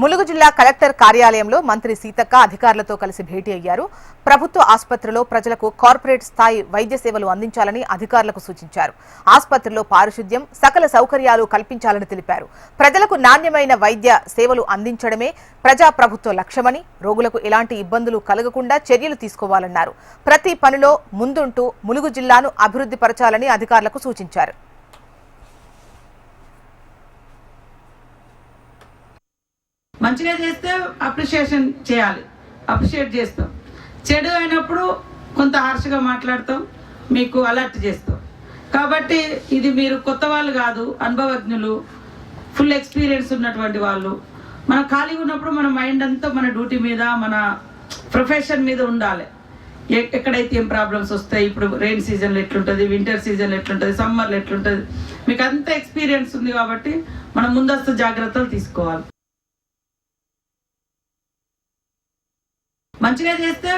ములుగు జిల్లా కలెక్టర్ కార్యాలయంలో మంత్రి సీతక్క అధికారులతో కలిసి భేటీ అయ్యారు. ప్రభుత్వ ఆసుపత్రిలో ప్రజలకు కార్పొరేట్ స్థాయి వైద్య సేవలు అందించాలని అధికారులకు సూచించారు. ఆసుపత్రిలో పారిశుద్ధ్యం, సకల సౌకర్యాలు కల్పించాలని తెలిపారు. ప్రజలకు నాణ్యమైన వైద్య సేవలు అందించడమే ప్రజాప్రభుత్వ లక్ష్యమని, రోగులకు ఎలాంటి ఇబ్బందులు కలగకుండా చర్యలు తీసుకోవాలన్నారు. ప్రతి పనిలో ముందుంటూ ములుగు జిల్లాను అభివృద్ధి పరచాలని అధికారులకు సూచించారు. మంచిగా చేస్తే అప్రిషియేషన్ చేయాలి, అప్రిషియేట్ చేస్తాం. చెడు అయినప్పుడు కొంత హార్ష్గా మాట్లాడతాం, మీకు అలర్ట్ చేస్తాం. కాబట్టి ఇది మీరు కొత్త వాళ్ళు కాదు, అనుభవజ్ఞులు, ఫుల్ ఎక్స్పీరియన్స్ ఉన్నటువంటి వాళ్ళు. మనం ఖాళీగా ఉన్నప్పుడు మన మైండ్ అంతా మన డ్యూటీ మీద, మన ప్రొఫెషన్ మీద ఉండాలి. ఎక్కడైతే ఏం ప్రాబ్లమ్స్ వస్తాయి, ఇప్పుడు రెయిన్ సీజన్లో ఎట్లుంటుంది, వింటర్ సీజన్లో ఎట్లుంటుంది, సమ్మర్లో ఎట్లుంటుంది, మీకు అంత ఎక్స్పీరియన్స్ ఉంది. కాబట్టి మనం ముందస్తు జాగ్రత్తలు తీసుకోవాలి. మంచిగా చేస్తే